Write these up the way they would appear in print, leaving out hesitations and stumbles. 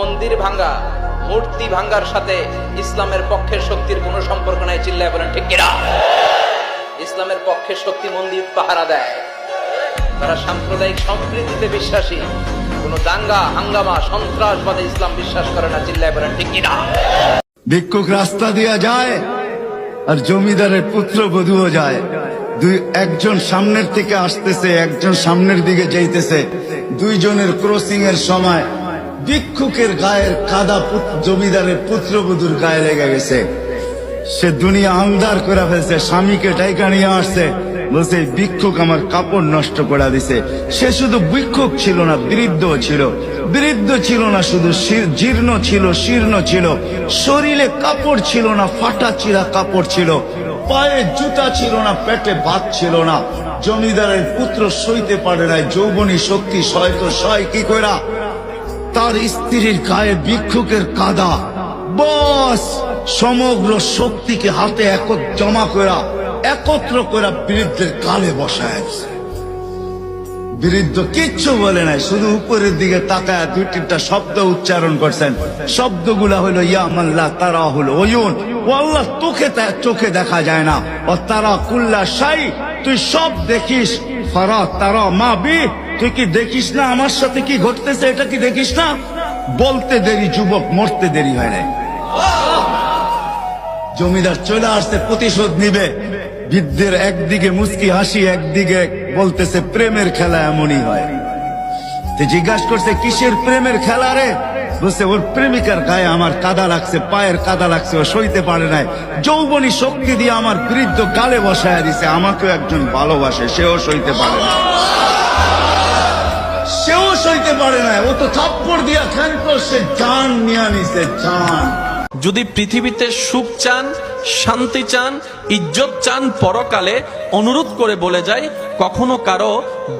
মন্দির ভাঙ্গা মূর্তি ভাঙ্গার সাথে ইসলামের পক্ষের শক্তির কোনো সম্পর্ক নাই। চিল্লায় বলেন ঠিক কিনা? ইসলামের পক্ষের শক্তি মন্দির পাহারা দেয়। তারা সাম্প্রদায়িক সম্প্রীতিতে বিশ্বাসী, কোনো দাঙ্গা হাঙ্গামা সন্ত্রাসবাদে ইসলাম বিশ্বাস করে না। চিল্লায় বলেন ঠিক কিনা? ভিক্ষুক রাস্তা দিয়া যায় আর জমিদারের পুত্র বধূও যায়। একজন সামনের থেকে আসতেছে, একজন সামনের দিকে যাইতেছে। দুইজনের ক্রসিং এর সময় ভিক্ষুকের গায়ের কাদা জমিদারের পুত্রবধূর গায়ে লেগে গেছে। সে দুনিয়া আন্ধার করে ফেলছে, স্বামীকে টাইকা নিয়ে আসছে, বলছে ভিক্ষুক আমার কাপড় নষ্ট করে দিছে। সে শুধু ভিক্ষুক ছিল না, বৃদ্ধ ছিল। বৃদ্ধ ছিল না শুধু, জীর্ণ ছিল, শীর্ণ ছিল। শরীরে কাপড় ছিল না, ফাটা চিরা কাপড় ছিল। পায়ে জুতা ছিল না, পেটে ভাত ছিল না। জমিদারের পুত্র সইতে পারে নাই, যৌবনী শক্তি সয় তো সয় কি কইরা তার স্ত্রীর গায়ে ভিক্ষুকের কাদা। বস সমগ্র শক্তিকে হাতে জমা করা একত্র করে বৃদ্ধের কালে বসায়। বৃদ্ধ কিচ্ছু বলে নাই, শুধু উপরের দিকে তাকায় দুই তিনটা শব্দ উচ্চারণ করছেন। শব্দগুলা হলো ইয়া মাল্লাহ তারা হলো ওয়ুন, ও আল্লাহ চোখে দেখা যায় না। ও তারা কুল্লা শাই, তুই সব দেখিস। ফারা তারা মা বি, তুই কি দেখিস না আমার সাথে কি ঘটতেছে? এটা কি দেখিস না? বলতে দেরি যুবক, মরতে দেরি হয় নাই। জমিদার চলে আসছে, প্রতিশোধ নিবে। বৃদ্ধের একদিকে মুস্কি হাসি, একদিকে বলতেছে প্রেমের খেলা এমনই হয়। জিজ্ঞাসা করছে কিসের প্রেমের খেলা রে? বলছে ওর প্রেমিকার গায়ে আমার কাদা লাগছে, পায়ের কাদা লাগছে, ও সইতে পারে নাই। যৌবনী শক্তি দিয়ে আমার বৃদ্ধ গালে বসায় দিছে। আমাকেও একজন ভালোবাসে, সেও সইতে পারে না। সেও সইতে পারে না, ও তো থাপ্পড় দিয়া ক্ষান্ত, সে জান নিয়ে নিছে, জান। যদি পৃথিবীতে সুখ চান, শান্তি চান, ইজ্জত চান, পরকালে অনুরোধ করে বলে যায়, কখনো কারো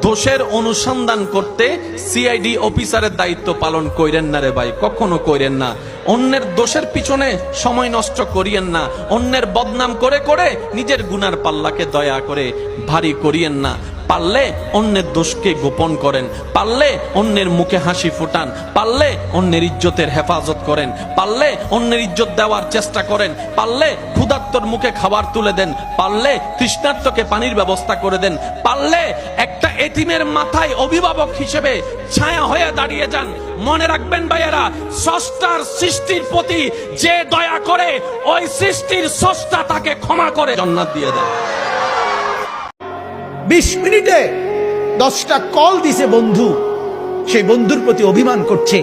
দোষের অনুসন্ধান করতে সিআইডি অফিসারের দায়িত্ব পালন কইরেন না রে ভাই, কখনো কইরেন না। অন্যের দোষের পিছনে সময় নষ্ট করিয়েন না। অন্যের বদনাম করে করে নিজের গুনার পাল্লাকে দয়া করে ভারী করিয়েন না। পারলে অন্যের দোষকে গোপন করেন, পারলে অন্যের মুখে হাসি ফুটান, পারলে অন্যের ইজ্জতের হেফাজত করেন, পারলে অন্যের ইজ্জত দেওয়ার চেষ্টা করেন, পারলে ক্ষুধার্তর মুখে খাবার তুলে দেন, পারলে তৃষ্ণার্তকে পানির ব্যবস্থা করে দেন, পারলে একটা এতিমের মাথায় অভিভাবক হিসেবে ছায়া হয়ে দাঁড়িয়ে যান। মনে রাখবেন ভাইয়েরা, স্রষ্টার সৃষ্টির প্রতি যে দয়া করে, ওই সৃষ্টির স্রষ্টা তাকে ক্ষমা করে জান্নাত দিয়ে দেয়। 20 মিনিটে 10টা কল দিছে বন্ধু, সেই বন্ধুর প্রতি অভিমান করছে।